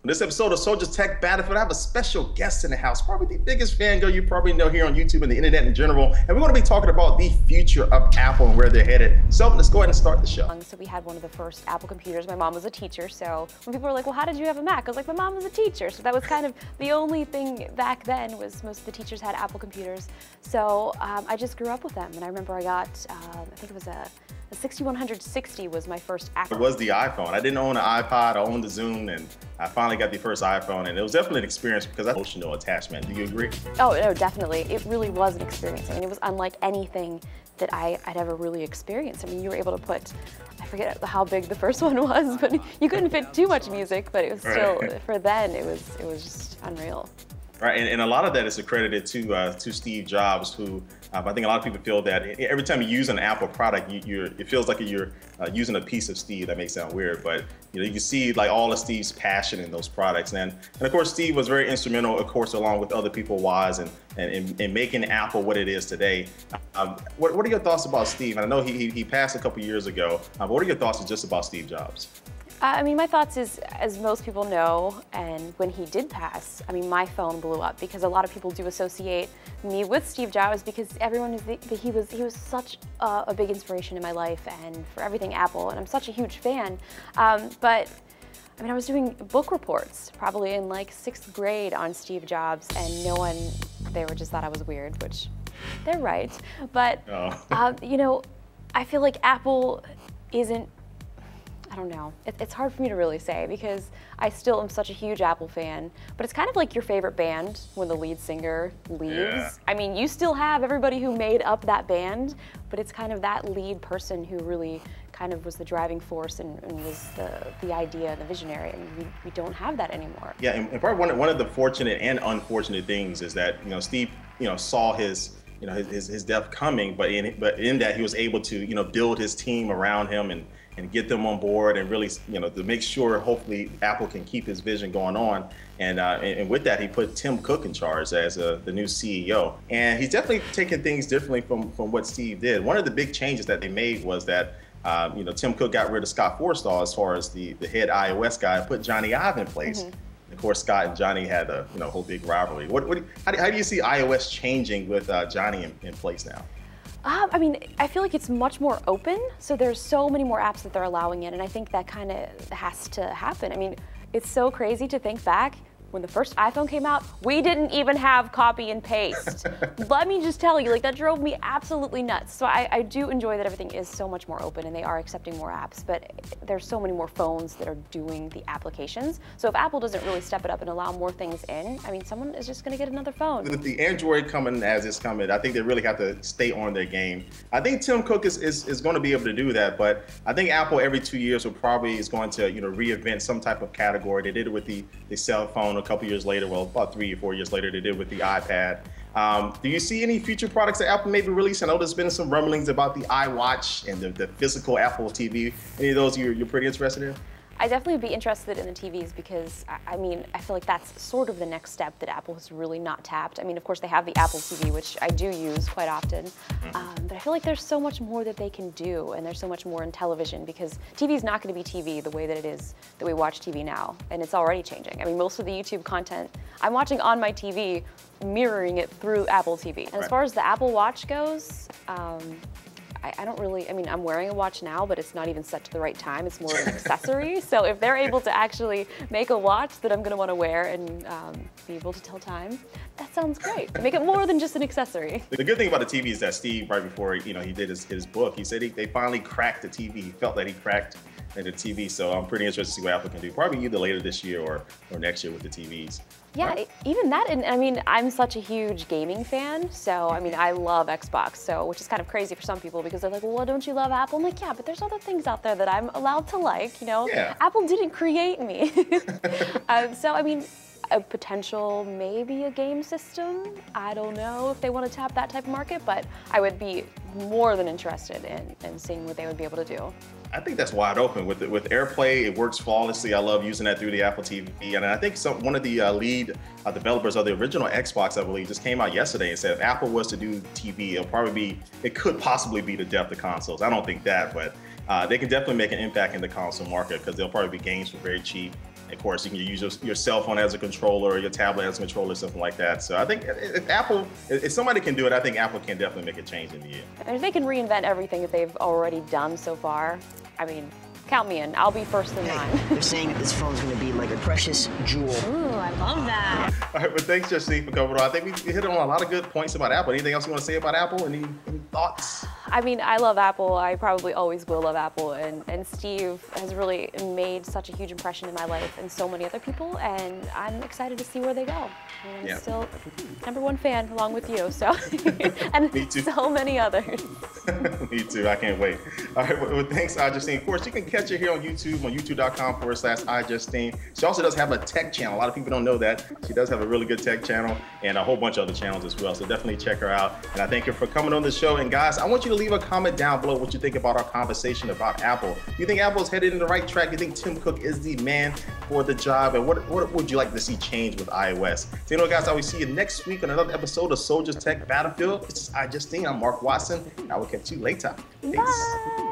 In this episode of Soldiers Tech Battlefield, I have a special guest in the house, probably the biggest fangirl you probably know here on YouTube and the internet in general. And we're going to be talking about the future of Apple and where they're headed. So let's go ahead and start the show. So we had one of the first Apple computers. My mom was a teacher, so when people were like, well, how did you have a Mac? I was like, my mom was a teacher. So that was kind of the only thing back then was most of the teachers had Apple computers. So I just grew up with them. And I remember I got, I think it was a 6160 was my first Apple. It was the iPhone. I didn't own an iPod, I owned the Zune, and I finally got the first iPhone, and it was definitely an experience because I had emotional attachment. Do you agree? Oh, no, definitely. It really was an experience. I mean, it was unlike anything that I'd ever really experienced. I mean, you were able to put, I forget how big the first one was, but you couldn't fit too much music, but it was still, for then, it was just unreal. Right, and a lot of that is accredited to Steve Jobs, who I think a lot of people feel that every time you use an Apple product, it feels like you're using a piece of Steve. That may sound weird, but you can see like all of Steve's passion in those products, and of course Steve was very instrumental, of course, along with other people, Woz, and making Apple what it is today. What are your thoughts about Steve? And I know he passed a couple years ago. But what are your thoughts just about Steve Jobs? I mean, my thoughts is, as most people know, and when he did pass, I mean, my phone blew up because a lot of people do associate me with Steve Jobs because everyone is he was such a big inspiration in my life and for everything Apple, and I'm such a huge fan. But I mean, I was doing book reports probably in like 6th grade on Steve Jobs, and they were just thought I was weird, which they're right. But you know, I feel like Apple isn't. I don't know. It's hard for me to really say because I still am such a huge Apple fan, but it's kind of like your favorite band when the lead singer leaves. Yeah. I mean, you still have everybody who made up that band, but it's kind of that lead person who really kind of was the driving force and was the idea, the visionary, and we don't have that anymore. Yeah, and probably one of the fortunate and unfortunate things is that Steve saw his death coming, but in that he was able to build his team around him and get them on board and really to make sure hopefully Apple can keep his vision going on. And with that, he put Tim Cook in charge as the new CEO. And he's definitely taken things differently from what Steve did. One of the big changes that they made was that Tim Cook got rid of Scott Forstall as far as the head iOS guy and put Johnny Ive in place. Mm-hmm. Of course, Scott and Johnny had a whole big rivalry. How do you see iOS changing with Johnny in place now? I mean, I feel like it's much more open, so there's so many more apps that they're allowing in, and I think that kind of has to happen. I mean, it's so crazy to think back. When the first iPhone came out, we didn't even have copy and paste. Let me just tell you, like, that drove me absolutely nuts. So I do enjoy that everything is so much more open and they are accepting more apps, but there's so many more phones that are doing the applications. So if Apple doesn't really step it up and allow more things in, I mean, someone is just gonna get another phone. With the Android coming as it's coming, I think they really have to stay on their game. I think Tim Cook is going to be able to do that, but I think Apple every 2 years is going to reinvent some type of category. They did it with the cell phone a couple years later, well, about 3 or 4 years later, they did with the iPad. Do you see any future products that Apple may be releasing? I know there's been some rumblings about the iWatch and the physical Apple TV. Any of those you're pretty interested in? I'd definitely be interested in the TVs because, I mean, I feel like that's sort of the next step that Apple has really not tapped. I mean, of course, they have the Apple TV, which I do use quite often, but I feel like there's so much more that they can do, and there's so much more in television because TV is not going to be TV the way that it is that we watch TV now, and it's already changing. I mean, most of the YouTube content I'm watching on my TV, mirroring it through Apple TV. And as far as the Apple Watch goes, I don't really, I mean, I'm wearing a watch now, but it's not even set to the right time. It's more an accessory. So if they're able to actually make a watch that I'm going to want to wear and be able to tell time, that sounds great. Make it more than just an accessory. The good thing about the TV is that Steve, right before he did his book, he said they finally cracked the TV. He felt that he cracked the TV. So I'm pretty interested to see what Apple can do. Probably either later this year or next year with the TVs. Yeah, even that, and I mean, I'm such a huge gaming fan, so I mean, I love Xbox, so which is kind of crazy for some people because they're like, well, don't you love Apple? I'm like, yeah, but there's other things out there that I'm allowed to like, Yeah. Apple didn't create me. So I mean, a potential, maybe a game system. I don't know if they want to tap that type of market, but I would be more than interested in seeing what they would be able to do. I think that's wide open. With AirPlay, it works flawlessly. I love using that through the Apple TV. And I think one of the lead developers of the original Xbox, I believe, just came out yesterday and said if Apple was to do TV, it could possibly be the death of consoles. I don't think that, but they can definitely make an impact in the console market because there'll probably be games for very cheap. Of course, you can use your cell phone as a controller or your tablet as a controller, something like that. So I think if somebody can do it, I think Apple can definitely make a change in the year. And if they can reinvent everything that they've already done so far, I mean, count me in. I'll be first in line. They're saying that this phone's going to be like a precious jewel. Ooh, I love that. All right, but thanks, Justine, for coming on. I think we hit on a lot of good points about Apple. Anything else you want to say about Apple? Any thoughts? I mean, I love Apple. I probably always will love Apple. And Steve has really made such a huge impression in my life and so many other people. And I'm excited to see where they go. And I'm still #1 fan along with you. So, and Me too. So many others. Me too. I can't wait. All right. Well, thanks, Justine. Of course, you can catch her here on YouTube, on youtube.com/iJustine. She also does have a tech channel. A lot of people don't know that. She does have a really good tech channel and a whole bunch of other channels as well. So definitely check her out. And I thank her for coming on the show. And guys, I want you to leave a comment down below what you think about our conversation about Apple. You think Apple is headed in the right track? You think Tim Cook is the man for the job? And what would you like to see change with iOS? So, you know, guys, I will see you next week on another episode of Soldiers Tech Battlefield. This is iJustine. I'm Mark Watson. I will catch you later. Peace. Bye.